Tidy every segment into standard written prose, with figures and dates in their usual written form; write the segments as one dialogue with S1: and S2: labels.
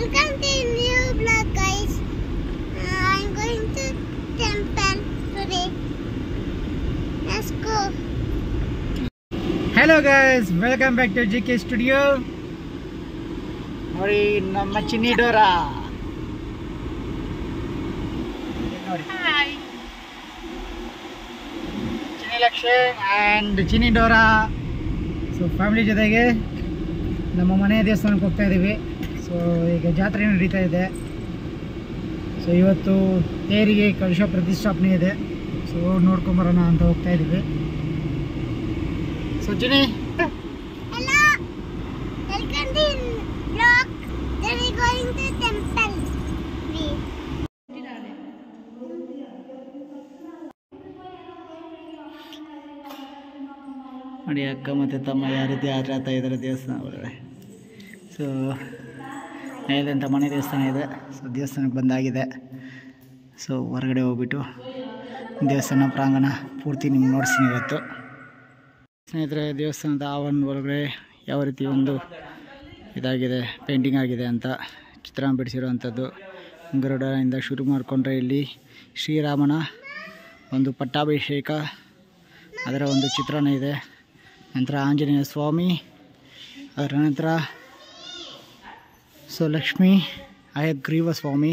S1: Welcome to new vlog, guys. I'm going to temple today. Let's go.
S2: Hello guys, welcome back to GK Studio. ನೋಡಿ ನಮ್ಮ ಚಿನ್ನಿ Dora. ನೋಡಿ
S1: Hi.
S2: Chinni Lakshman and Chinni Dora. So family ಜೊತೆಗೆ ನಮ್ಮ ಮನೆ ದೇವಸ್ಥಾನಕ್ಕೆ ಹೋಗ್ತಾ ಇದ್ದೀವಿ. ಸೊ ಈಗ ಜಾತ್ರೆ ನಡೀತಾ ಇದೆ. ಸೊ ಇವತ್ತು ತೇರಿಗೆ ಕಲಶ ಪ್ರತಿಷ್ಠಾಪನೆ ಇದೆ. ಸೊ ನೋಡ್ಕೊಂಬರೋಣ ಅಂತ ಹೋಗ್ತಾ ಇದ್ದೀವಿ. So Chinni,
S1: Hello. Welcome to vlog. Then we're going to temple.
S2: ನೋಡಿ ಅಕ್ಕ ಮತ್ತು ತಮ್ಮ ಯಾವ ರೀತಿ ಆಟ ಆಡ್ತಾ ಇದ್ದಾರೆ ದೇವಸ್ಥಾನ ಒಳಗಡೆ. ಸೊ ಹೇಳಿದಂಥ ಮನೆ ದೇವಸ್ಥಾನ ಇದೆ. ಸೊ ದೇವಸ್ಥಾನಕ್ಕೆ ಬಂದಾಗಿದೆ. ಸೊ ಹೊರಗಡೆ ಹೋಗ್ಬಿಟ್ಟು ದೇವಸ್ಥಾನ ಪ್ರಾಂಗಣ ಪೂರ್ತಿ ನಿಮ್ಗೆ ನೋಡ್ತೀನಿ ಇವತ್ತು. ಸ್ನೇಹಿತರೆ, ದೇವಸ್ಥಾನದ ಆವರಣ ಒಳಗಡೆ ಯಾವ ರೀತಿ ಒಂದು ಇದಾಗಿದೆ, ಪೇಂಟಿಂಗ್ ಆಗಿದೆ ಅಂತ ಚಿತ್ರ ಬಿಡಿಸಿರುವಂಥದ್ದು. ಗರುಡದಿಂದ ಶುರು ಮಾಡಿಕೊಂಡ್ರೆ ಇಲ್ಲಿ ಶ್ರೀರಾಮನ ಒಂದು ಪಟ್ಟಾಭಿಷೇಕ, ಅದರ ಒಂದು ಚಿತ್ರಣ ಇದೆ. ನಂತರ ಆಂಜನೇಯ ಸ್ವಾಮಿ, ಅದರ ನಂತರ ಸೊ ಲಕ್ಷ್ಮೀ ಹಯಗ್ರೀವ ಸ್ವಾಮಿ.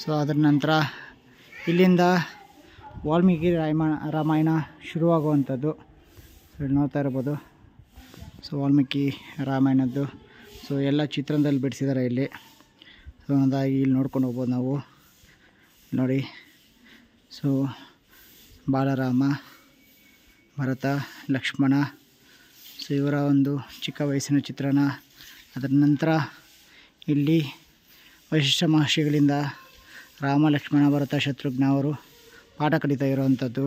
S2: ಸೊ ಅದರ ನಂತರ ಇಲ್ಲಿಂದ ವಾಲ್ಮೀಕಿ ರಾಮಾಯಣ ಶುರುವಾಗುವಂಥದ್ದು. ಸೊ ಇಲ್ಲಿ ನೋಡ್ತಾ ಇರ್ಬೋದು. ಸೊ ವಾಲ್ಮೀಕಿ ರಾಮಾಯಣದ್ದು ಸೊ ಎಲ್ಲ ಚಿತ್ರಣದಲ್ಲಿ ಬಿಡಿಸಿದ್ದಾರೆ ಇಲ್ಲಿ. ಸೊ ಅದಾಗಿ ಇಲ್ಲಿ ನೋಡ್ಕೊಂಡು ಹೋಗ್ಬೋದು ನಾವು. ನೋಡಿ, ಸೊ ಬಾಲರಾಮ, ಭರತ, ಲಕ್ಷ್ಮಣ, ಸೊ ಇವರ ಒಂದು ಚಿಕ್ಕ ವಯಸ್ಸಿನ ಚಿತ್ರಣ. ಅದರ ನಂತರ ಇಲ್ಲಿ ವಶಿಷ್ಠ ಮಹರ್ಷಿಗಳಿಂದ ರಾಮ, ಲಕ್ಷ್ಮಣ, ಭರತ, ಶತ್ರುಘ್ನ ಅವರು ಪಾಠ ಕಲಿತಾ ಇರುವಂಥದ್ದು.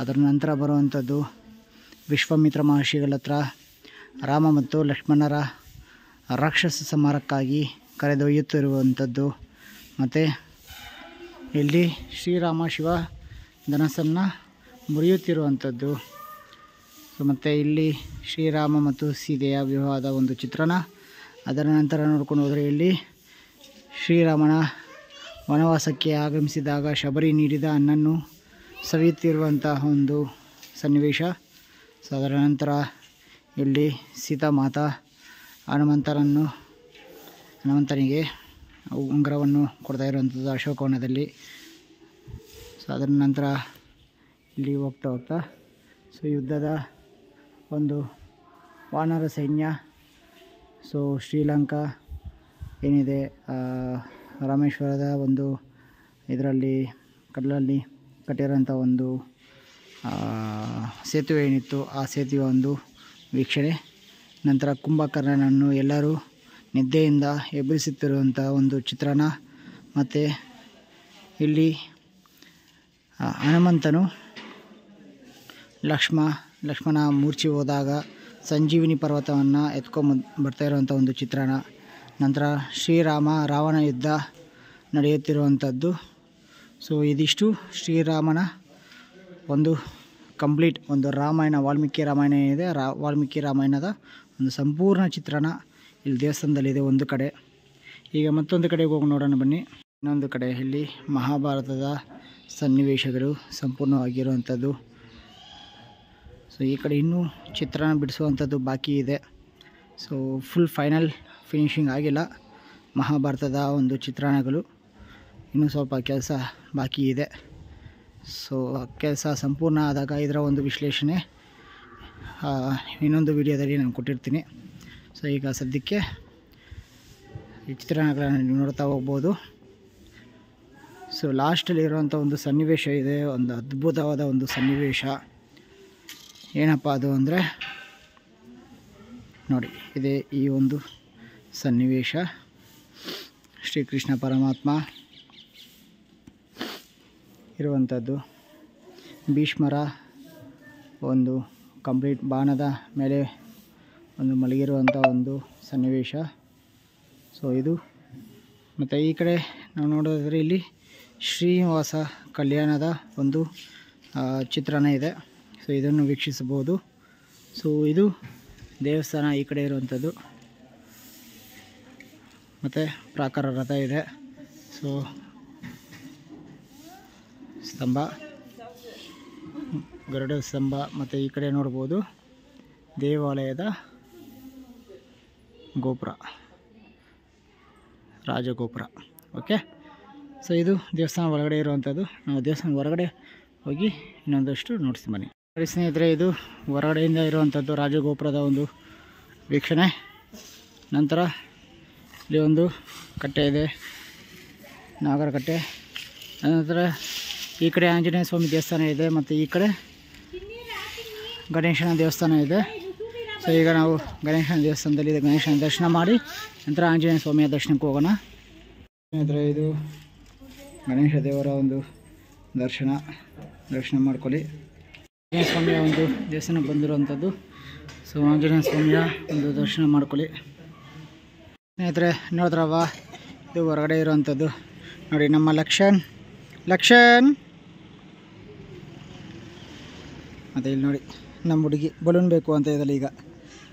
S2: ಅದರ ನಂತರ ಬರುವಂಥದ್ದು ವಿಶ್ವಾಮಿತ್ರ ಮಹರ್ಷಿಗಳ ಹತ್ರ ರಾಮ ಮತ್ತು ಲಕ್ಷ್ಮಣರ ರಾಕ್ಷಸ ಸಂಹಾರಕ್ಕಾಗಿ ಕರೆದೊಯ್ಯುತ್ತಿರುವಂಥದ್ದು. ಮತ್ತು ಇಲ್ಲಿ ಶ್ರೀರಾಮ ಶಿವ ಧನಸ್ಸನ್ನು ಮುರಿಯುತ್ತಿರುವಂಥದ್ದು. ಸೊ ಮತ್ತು ಇಲ್ಲಿ ಶ್ರೀರಾಮ ಮತ್ತು ಸೀತೆಯ ವಿವಾಹದ ಒಂದು ಚಿತ್ರಣ. ಅದರ ನಂತರ ನೋಡ್ಕೊಂಡು ಹೋದರೆ ಇಲ್ಲಿ ಶ್ರೀರಾಮನ ವನವಾಸಕ್ಕೆ ಆಗಮಿಸಿದಾಗ ಶಬರಿ ನೀಡಿದ ಹಣ್ಣನ್ನು ಸವಿಯುತ್ತಿರುವಂತಹ ಒಂದು ಸನ್ನಿವೇಶ. ಸೊ ಅದರ ನಂತರ ಇಲ್ಲಿ ಸೀತಾಮಾತಾ ಹನುಮಂತನಿಗೆ ಉಂಗುರವನ್ನು ಕೊಡ್ತಾ ಇರುವಂಥದ್ದು ಅಶೋಕವನದಲ್ಲಿ. ಸೊ ಅದರ ನಂತರ ಇಲ್ಲಿ ಹೋಗ್ತಾ ಸೊ ಯುದ್ಧದ ಒಂದು ವಾನರ ಸೈನ್ಯ. ಸೊ ಶ್ರೀಲಂಕಾ ಏನಿದೆ, ರಾಮೇಶ್ವರದ ಒಂದು ಇದರಲ್ಲಿ ಕಡಲಲ್ಲಿ ಕಟ್ಟಿರೋಂಥ ಒಂದು ಸೇತುವೆ ಏನಿತ್ತು, ಆ ಸೇತುವೆ ಒಂದು ವೀಕ್ಷಣೆ. ನಂತರ ಕುಂಭಕರ್ಣನನ್ನು ಎಲ್ಲರೂ ನಿದ್ದೆಯಿಂದ ಎಬ್ಬರಿಸುತ್ತಿರುವಂಥ ಒಂದು ಚಿತ್ರಣ. ಮತ್ತು ಇಲ್ಲಿ ಹನುಮಂತನು ಲಕ್ಷ್ಮಣ ಮೂರ್ಛೆ ಹೋದಾಗ ಸಂಜೀವಿನಿ ಪರ್ವತವನ್ನು ಬರ್ತಾ ಇರುವಂಥ ಒಂದು ಚಿತ್ರಣ. ನಂತರ ಶ್ರೀರಾಮ ರಾವಣ ಯುದ್ಧ ನಡೆಯುತ್ತಿರುವಂಥದ್ದು. ಸೊ ಇದಿಷ್ಟು ಶ್ರೀರಾಮನ ಒಂದು ಕಂಪ್ಲೀಟ್ ಒಂದು ರಾಮಾಯಣ, ವಾಲ್ಮೀಕಿ ರಾಮಾಯಣ ಏನಿದೆ, ವಾಲ್ಮೀಕಿ ರಾಮಾಯಣದ ಒಂದು ಸಂಪೂರ್ಣ ಚಿತ್ರಣ ಇಲ್ಲಿ ದೇವಸ್ಥಾನದಲ್ಲಿದೆ ಒಂದು ಕಡೆ. ಈಗ ಮತ್ತೊಂದು ಕಡೆಗೆ ಹೋಗಿ ನೋಡೋಣ ಬನ್ನಿ. ಇನ್ನೊಂದು ಕಡೆ ಇಲ್ಲಿ ಮಹಾಭಾರತದ ಸನ್ನಿವೇಶಗಳು ಸಂಪೂರ್ಣವಾಗಿರುವಂಥದ್ದು. ಸೊ ಈ ಕಡೆ ಇನ್ನೂ ಚಿತ್ರಣ ಬಿಡಿಸುವಂಥದ್ದು ಬಾಕಿ ಇದೆ. ಸೊ ಫುಲ್ ಫೈನಲ್ ಫಿನಿಶಿಂಗ್ ಆಗಿಲ್ಲ ಮಹಾಭಾರತದ ಒಂದು ಚಿತ್ರಣಗಳು. ಇನ್ನೂ ಸ್ವಲ್ಪ ಕೆಲಸ ಬಾಕಿ ಇದೆ. ಸೊ ಕೆಲಸ ಸಂಪೂರ್ಣ ಆದಾಗ ಇದರ ಒಂದು ವಿಶ್ಲೇಷಣೆ ಇನ್ನೊಂದು ವಿಡಿಯೋದಲ್ಲಿ ನಾನು ಕೊಟ್ಟಿರ್ತೀನಿ. ಸೊ ಈಗ ಸದ್ಯಕ್ಕೆ ಈ ಚಿತ್ರಣಗಳನ್ನು ನೀವು ನೋಡ್ತಾ ಹೋಗ್ಬೋದು. ಸೊ ಲಾಸ್ಟಲ್ಲಿ ಇರುವಂಥ ಒಂದು ಸನ್ನಿವೇಶ ಇದೆ, ಒಂದು ಅದ್ಭುತವಾದ ಒಂದು ಸನ್ನಿವೇಶ. ಏನಪ್ಪ ಅದು ಅಂದರೆ ನೋಡಿ, ಇದೆ ಈ ಒಂದು ಸನ್ನಿವೇಶ. ಶ್ರೀಕೃಷ್ಣ ಪರಮಾತ್ಮ ಇರುವಂಥದ್ದು, ಭೀಷ್ಮರ ಒಂದು ಕಂಪ್ಲೀಟ್ ಬಾಣದ ಮೇಲೆ ಒಂದು ಮಲಗಿರುವಂಥ ಒಂದು ಸನ್ನಿವೇಶ. ಸೊ ಇದು ಮತ್ತು ಈ ಕಡೆ ನಾವು ನೋಡೋದಾದರೆ ಇಲ್ಲಿ ಶ್ರೀನಿವಾಸ ಕಲ್ಯಾಣದ ಒಂದು ಚಿತ್ರಣ ಇದೆ. ಸೊ ಇದನ್ನು ವೀಕ್ಷಿಸಬಹುದು. ಸೊ ಇದು ದೇವಸ್ಥಾನ ಈ ಕಡೆ ಇರುವಂಥದ್ದು. ಮತ್ತು ಪ್ರಾಕಾರ ರಥ ಇದೆ. ಸೊ ಸ್ತಂಭ, ಗರುಡ ಸ್ತಂಭ, ಮತ್ತು ಈ ಕಡೆ ನೋಡ್ಬೋದು ದೇವಾಲಯದ ಗೋಪುರ, ರಾಜಗೋಪುರ. ಓಕೆ, ಸೊ ಇದು ದೇವಸ್ಥಾನ ಒಳಗಡೆ ಇರುವಂಥದ್ದು. ನಾವು ದೇವಸ್ಥಾನ ಹೊರಗಡೆ ಹೋಗಿ ಇನ್ನೊಂದಷ್ಟು ನೋಡ್ತೀನಿ ಬನ್ನಿ. ನೋಡಿ ಸ್ನೇಹಿತರೆ, ಇದು ಹೊರಗಡೆಯಿಂದ ಇರುವಂಥದ್ದು ರಾಜಗೋಪುರದ ಒಂದು ವೀಕ್ಷಣೆ. ನಂತರ ಇಲ್ಲಿ ಒಂದು ಕಟ್ಟೆ ಇದೆ, ನಾಗರಕಟ್ಟೆ. ನಂತರ ಈ ಕಡೆ ಆಂಜನೇಯ ಸ್ವಾಮಿ ದೇವಸ್ಥಾನ ಇದೆ, ಮತ್ತು ಈ ಕಡೆ ಗಣೇಶನ ದೇವಸ್ಥಾನ ಇದೆ. ಸೊ ಈಗ ನಾವು ಗಣೇಶನ ದೇವಸ್ಥಾನದಲ್ಲಿ ಗಣೇಶನ ದರ್ಶನ ಮಾಡಿ ನಂತರ ಆಂಜನೇಯ ಸ್ವಾಮಿಯ ದರ್ಶನಕ್ಕೆ ಹೋಗೋಣ. ಸ್ನೇಹಿತರೆ, ಇದು ಗಣೇಶ ದೇವರ ಒಂದು ದರ್ಶನ ಮಾಡ್ಕೊಳ್ಳಿ. ಆಂಜನೇಯ ಸ್ವಾಮಿಯ ಒಂದು ದೇವಸ್ಥಾನಕ್ಕೆ ಬಂದಿರುವಂಥದ್ದು. ಸೊ ಆಂಜನೇಯ ಸ್ವಾಮಿಯ ಒಂದು ದರ್ಶನ ಮಾಡ್ಕೊಳ್ಳಿ. ಸ್ನೇಹಿತರೆ ನೋಡಿದ್ರವ, ಇದು ಹೊರಗಡೆ ಇರುವಂಥದ್ದು. ನೋಡಿ ನಮ್ಮ ಲಕ್ಷಣ್ ಮತ್ತು ಇಲ್ಲಿ ನೋಡಿ ನಮ್ಮ ಹುಡುಗಿ ಬಲೂನ್ ಬೇಕು ಅಂತ ಇದ್ದಲ್ಲ ಈಗ.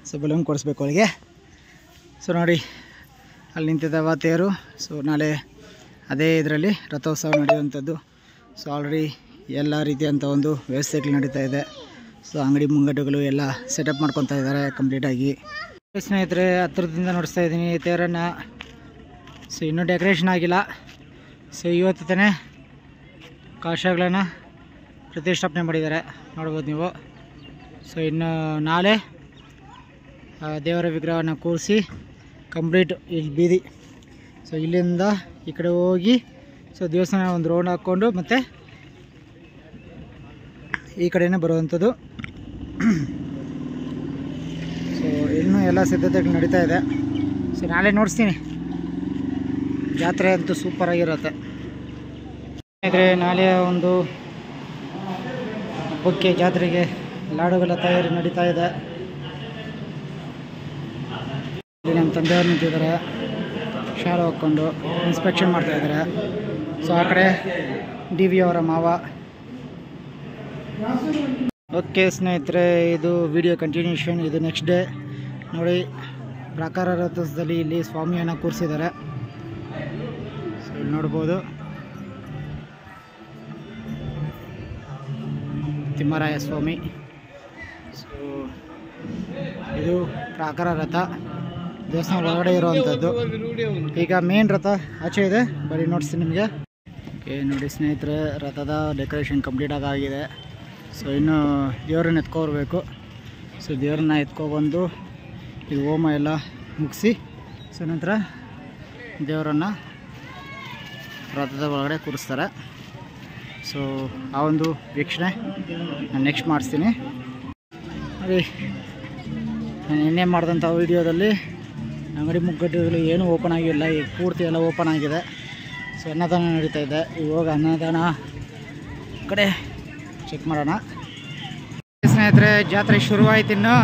S2: ಸೊ ಬಲೂನ್ ಕೊಡಿಸ್ಬೇಕು ಅವಳಿಗೆ. ಸೊ ನೋಡಿ ಅಲ್ಲಿ ನಿಂತಿದ್ದಾವ ತೇರು. ಸೊ ನಾಳೆ ಅದೇ ಇದರಲ್ಲಿ ರಥೋತ್ಸವ ನಡೆಯುವಂಥದ್ದು. ಸೊ ಆಲ್ರೆಡಿ ಎಲ್ಲ ರೀತಿಯಂಥ ಒಂದು ವ್ಯವಸ್ಥೆಗಳು ನಡೀತಾ ಇದೆ. ಸೊ ಅಂಗಡಿ ಮುಂಗಟ್ಟುಗಳು ಎಲ್ಲ ಸೆಟಪ್ ಮಾಡ್ಕೊತಾ ಇದ್ದಾರೆ ಕಂಪ್ಲೀಟಾಗಿ. ಸ್ನೇಹಿತರೆ, ಹತ್ತಿರದಿಂದ ನೋಡಿಸ್ತಾ ಇದ್ದೀನಿ ತೇರನ್ನು. ಸೊ ಇನ್ನೂ ಡೆಕೋರೇಷನ್ ಆಗಿಲ್ಲ. ಸೊ ಇವತ್ತು ತಾನೇ ಕಳಶಗಳನ್ನು ಪ್ರತಿಷ್ಠಾಪನೆ ಮಾಡಿದ್ದಾರೆ, ನೋಡ್ಬೋದು ನೀವು. ಸೊ ಇನ್ನು ನಾಳೆ ದೇವರ ವಿಗ್ರಹವನ್ನು ಕೂರಿಸಿ ಕಂಪ್ಲೀಟ್ ಇಲ್ಲಿ ಬೀದಿ. ಸೊ ಇಲ್ಲಿಂದ ಈ ಕಡೆ ಹೋಗಿ ಸೊ ದೇವಸ್ಥಾನ ಒಂದು ರೌಂಡ್ ಹಾಕ್ಕೊಂಡು ಮತ್ತು ಈ ಕಡೆಯೇ ಬರುವಂಥದ್ದು. ಸೊ ಇನ್ನೂ ಎಲ್ಲ ಸಿದ್ಧತೆಗಳು ನಡೀತಾ ಇದೆ. ಸೊ ನಾಳೆ ನೋಡಿಸ್ತೀನಿ. ಜಾತ್ರೆ ಅಂತೂ ಸೂಪರಾಗಿರುತ್ತೆ. ಸ್ನೇಹಿತರೆ, ನಾಳೆಯ ಒಂದು ಹಬ್ಬಕ್ಕೆ ಜಾತ್ರೆಗೆ ಲಾಡುಗಳ ತಯಾರಿ ನಡೀತಾ ಇದೆ. ಇಲ್ಲಿ ನಮ್ಮ ತಂದೆಯವರು ನಿಂತಿದ್ದಾರೆ, ಶಾಲು ಹಾಕ್ಕೊಂಡು ಇನ್ಸ್ಪೆಕ್ಷನ್ ಮಾಡ್ತಾಯಿದ್ದಾರೆ. ಸೊ ಆ ಕಡೆ DV ಅವರ ಮಾವ. ಓಕೆ ಸ್ನೇಹಿತರೆ, ಇದು ವಿಡಿಯೋ ಕಂಟಿನ್ಯೂಷನ್. ಇದು ನೆಕ್ಸ್ಟ್ ಡೇ. ನೋಡಿ, ಪ್ರಾಕಾರ ರಥೋತ್ಸವದಲ್ಲಿ ಇಲ್ಲಿ ಸ್ವಾಮಿಯನ್ನು ಕೂರಿಸಿದ್ದಾರೆ. ಸೊ ಇಲ್ಲಿ ನೋಡ್ಬೋದು ತಿಮ್ಮರಾಯ ಸ್ವಾಮಿ. ಸೊ ಇದು ಪ್ರಾಕಾರ ರಥ ದೇವಸ್ಥಾನ ಒಳಗಡೆ ಇರುವಂಥದ್ದು. ಈಗ ಮೇನ್ ರಥ ಆಚೆ ಇದೆ, ಬರೀ ನೋಡಿಸ್ತೀನಿ ನಿಮಗೆ. ಓಕೆ ನೋಡಿ ಸ್ನೇಹಿತರೆ, ರಥದ ಡೆಕೋರೇಷನ್ ಕಂಪ್ಲೀಟಾಗಿ ಆಗಿದೆ. ಸೊ ಇನ್ನು ದೇವರನ್ನ ಎತ್ಕೊಬರ್ಬೇಕು. ಸೊ ದೇವರನ್ನ ಎತ್ಕೊಬಂದು ಇದು ಹೋಮ ಎಲ್ಲ ಮುಗಿಸಿ ಸೊ ನಂತರ ದೇವರನ್ನು ರಥದ ಒಳಗಡೆ ಕೂರಿಸ್ತಾರೆ. ಸೊ ಆ ಒಂದು ವೀಕ್ಷಣೆ ನಾನು ನೆಕ್ಸ್ಟ್ ಮಾಡಿಸ್ತೀನಿ. ನೋಡಿ, ನಾನು ನಿನ್ನೆ ಮಾಡಿದಂಥ ವೀಡಿಯೋದಲ್ಲಿ ಅಂಗಡಿ ಮುಗ್ಗಟ್ಟುಗಳು ಏನೂ ಓಪನ್ ಆಗಿಲ್ಲ. ಈಗ ಪೂರ್ತಿ ಎಲ್ಲ ಓಪನ್ ಆಗಿದೆ. ಸೊ ಅನ್ನದಾನ ನಡೀತಾ ಇದೆ. ಇವಾಗ ಅನ್ನದಾನ ಕಡೆ ಚೆಕ್ ಮಾಡೋಣ. ಸ್ನೇಹಿತರೆ, ಜಾತ್ರೆ ಶುರುವಾಯ್ತು ಇನ್ನು.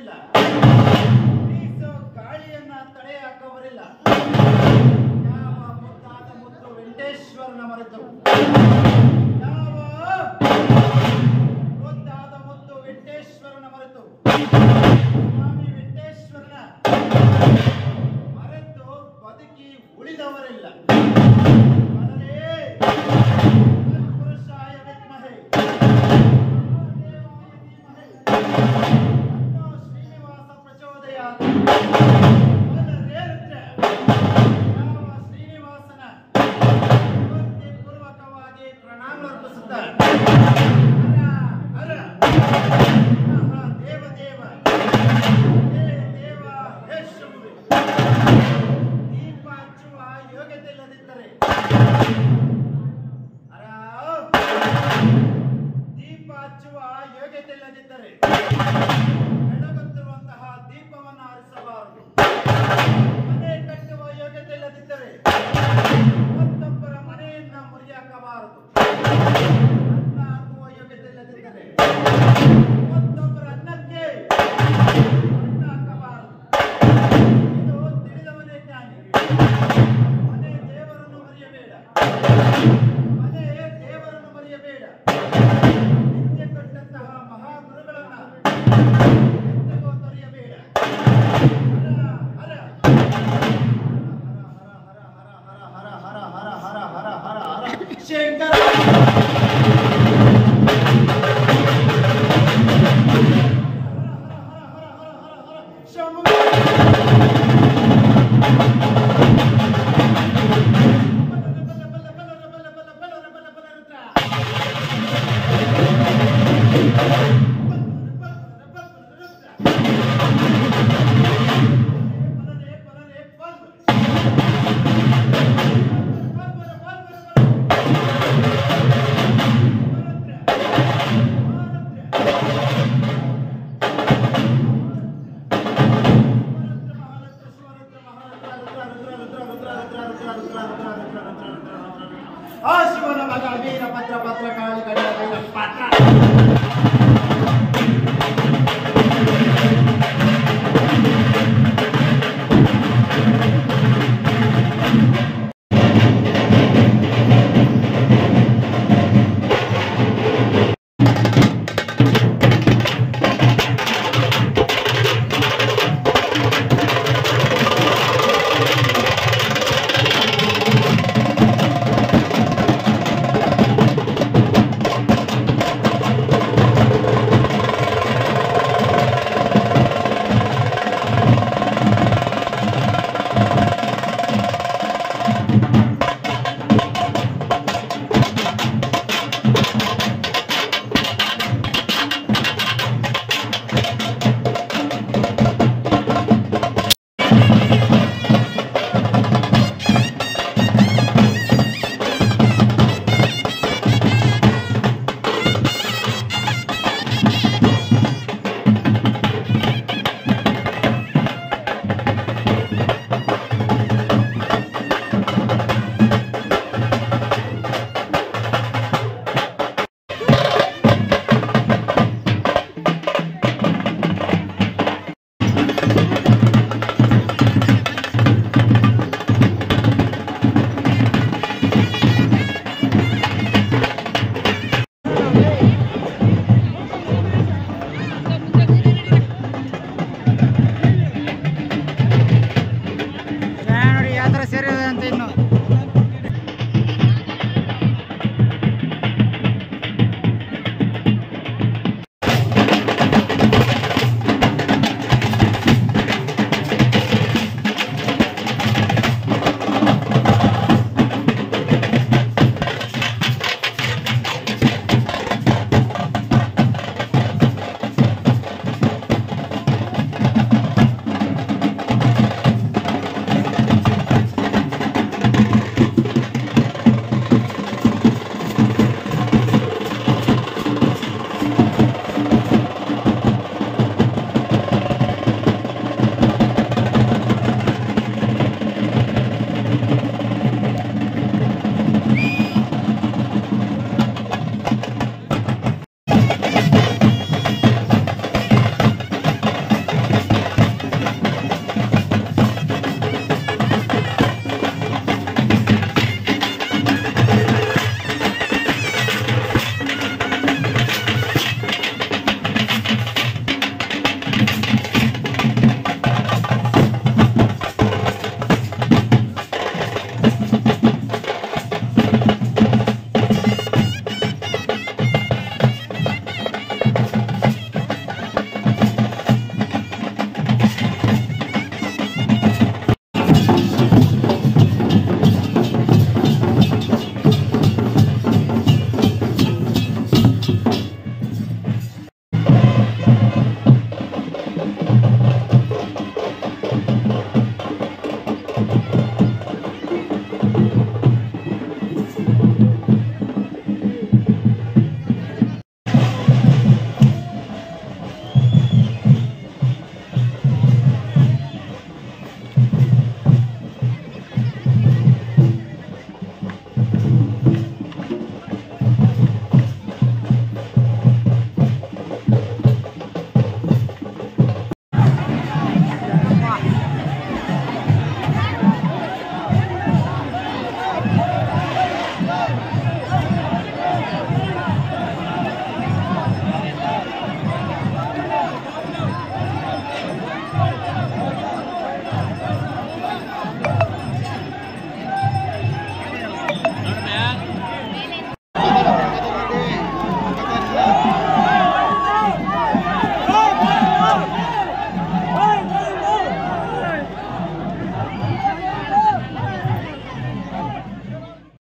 S3: ಹಾಕುವರಿಲ್ಲ, ಬೀಸೋ ಗಾಳಿಯನ್ನ ತಡೆ ಹಾಕುವರಿಲ್ಲ. ಯಾವ ಮುದ್ದಾದ ಮುದ್ದು ವೆಂಕಟೇಶ್ವರನ ಮರೆತು, ಯಾವ ಮುದ್ದಾದ ಮುದ್ದು ವೆಂಕಟೇಶ್ವರನ ಮರೆತು, ಸ್ವಾಮಿ ವೆಂಕಟೇಶ್ವರನ ಮರೆತು ಬದುಕಿ ಉಳಿದವರಿಲ್ಲ. ಪುರುಷಾಯ ವಿದ್ಮಹೇ ಶ್ರೀನಿವಾಸ ಪ್ರಚೋದಯಾತ್. ಯಾವ ಶ್ರೀನಿವಾಸನ ಭಕ್ತಿಪೂರ್ವಕವಾಗಿ ಪ್ರಣಾಮ ಅರ್ಪಿಸುತ್ತಾರೆ. ಹರ ದೇವ ದೇವ ಹೇ ದೇವ ಹೇ ಶಂಭು. ದೀಪ ಹಚ್ಚುವ ಯೋಗ್ಯತೆ ಇಲ್ಲದಿದ್ದರೆ, ದೀಪ ಹಚ್ಚುವ ಯೋಗ್ಯತೆ ಇಲ್ಲದಿದ್ದರೆ ಬೆಳಗುತ್ತಿರುವಂತಹ ದೀಪವನ್ನು ಆರಿಸಬಾರದು. ಮನೆ ಕಟ್ಟುವ ಯೋಗ್ಯತೆ ಇಲ್ಲದಿದ್ದರೆ ಮತ್ತೊಬ್ಬರ ಮನೆಯನ್ನ ಮುರಿಯಾಕಬಾರದು. ಅನ್ನ ಹಾಕುವ ಯೋಗ್ಯತೆ ಇಲ್ಲದಿದ್ದರೆ ಮತ್ತೊಬ್ಬರ ಅನ್ನಕ್ಕೆ ಅನ್ನ ಹಾಕಬಾರದು. ಇದು ತಿಳಿದವನೇ ಜ್ಞಾನಿ. ಮನೆ ದೇವರನ್ನು ಮರೆಯಬೇಡ, ಮನೆ ದೇವರನ್ನು ಮರೆಯಬೇಡ. ನಿತ್ಯ ಕೊಟ್ಟಂತಹ ಮಹಾಗುರುಗಳನ್ನ